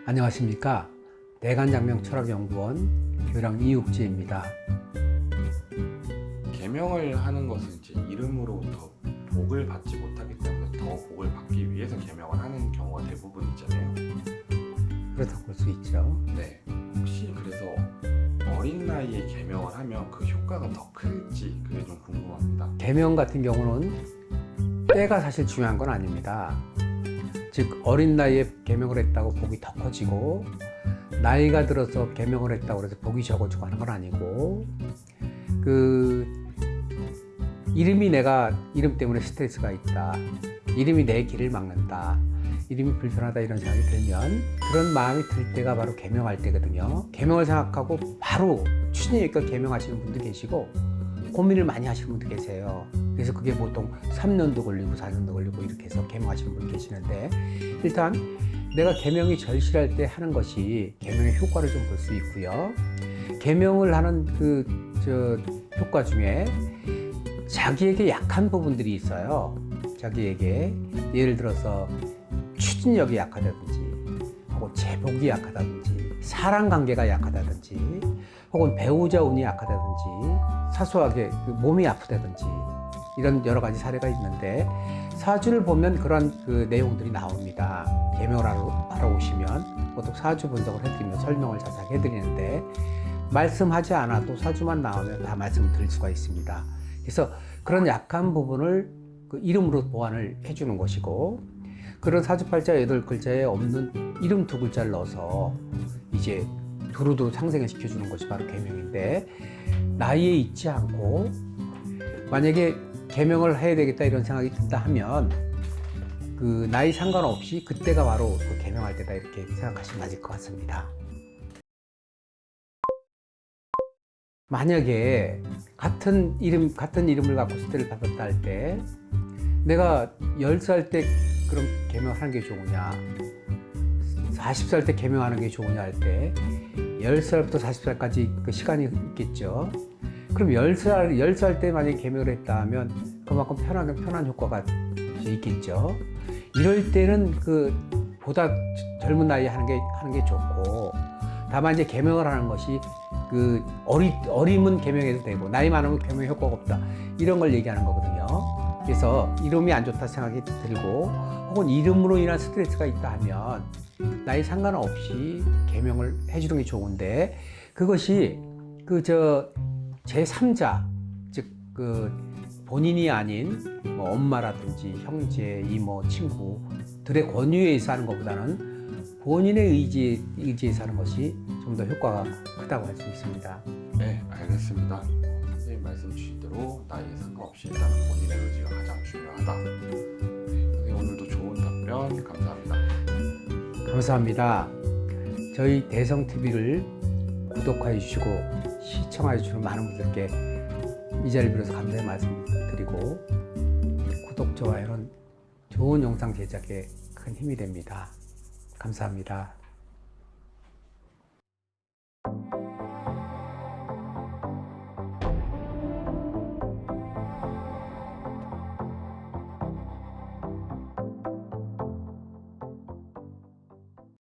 안녕하십니까. 대간장명철학연구원 교랑 이육지입니다. 계명을 하는 것은 이제 이름으로부터 복을 받지 못하기 때문에 더 복을 받기 위해서 계명을 하는 경우가 대부분이잖아요. 그렇다고 볼 수 있죠. 네. 혹시 그래서 어린 나이에 계명을 하면 그 효과가 더 클지 그게 좀 궁금합니다. 계명 같은 경우는 때가 사실 중요한 건 아닙니다. 즉 어린 나이에 계명을 했다고 복이 더 커지고 나이가 들어서 계명을 했다고 해서 복이 적어지고 하는 건 아니고 이름이 내가 이름 때문에 스트레스가 있다, 이름이 내 길을 막는다, 이름이 불편하다 이런 생각이 들면 그런 마음이 들 때가 바로 계명할 때거든요. 계명을 생각하고 바로 추진력있게 계명하시는 분도 계시고 고민을 많이 하시는 분도 계세요. 그래서 그게 보통 3년도 걸리고 4년도 걸리고 이렇게 해서 계명하시는 분 계시는데, 일단 내가 계명이 절실할 때 하는 것이 계명의 효과를 좀 볼 수 있고요. 계명을 하는 효과 중에 자기에게 약한 부분들이 있어요. 자기에게 예를 들어서 추진력이 약하다든지 혹은 제복이 약하다든지 사랑 관계가 약하다든지 혹은 배우자 운이 약하다든지 사소하게 몸이 아프다든지 이런 여러 가지 사례가 있는데, 사주를 보면 그런 내용들이 나옵니다. 계명을 하러 오시면 보통 사주 분석을 해드리면 설명을 자세하게 해드리는데, 말씀하지 않아도 사주만 나오면 다 말씀을 드릴 수가 있습니다. 그래서 그런 약한 부분을 이름으로 보완을 해주는 것이고, 그런 사주팔자 8글자에 없는 이름 2글자를 넣어서 이제 두루두루 상생을 시켜주는 것이 바로 계명인데, 나이에 있지 않고 만약에 계명을 해야 되겠다 이런 생각이 든다 하면 나이 상관없이 그때가 바로 계명할 때다 이렇게 생각하시면 맞을 것 같습니다. 만약에 같은 이름을 갖고 스테를 받았다 할 때 내가 10살 때 그럼 계명하는 게 좋으냐, 40살 때 계명하는 게 좋으냐 할 때 10살부터 40살까지 그 시간이 있겠죠. 그럼 10살 때 만약에 계명을 했다 하면 그만큼 편한 효과가 있겠죠. 이럴 때는 보다 젊은 나이에 하는 게 좋고, 다만 이제 계명을 하는 것이 어림은 계명해도 되고 나이 많으면 계명 효과가 없다 이런 걸 얘기하는 거거든요. 그래서 이름이 안 좋다 생각이 들고 혹은 이름으로 인한 스트레스가 있다 하면 나이 상관없이 계명을 해주는 게 좋은데, 그것이 제3자, 즉 본인이 아닌 뭐 엄마라든지 형제, 이모, 친구들의 권유에 의해서 하는 것보다는 본인의 의지에서 하는 것이 좀 더 효과가 크다고 할 수 있습니다. 네, 알겠습니다. 선생님 말씀 주신 대로 나이에 상관없이 일단 본인의 의지가 가장 중요하다. 네, 선생님 오늘도 좋은 답변 감사합니다. 감사합니다. 저희 대성TV를 구독해 주시고 시청해 주시는 많은 분들께 이 자리를 빌어서 감사의 말씀 드리고, 구독, 좋아요는 좋은 영상 제작에 큰 힘이 됩니다. 감사합니다.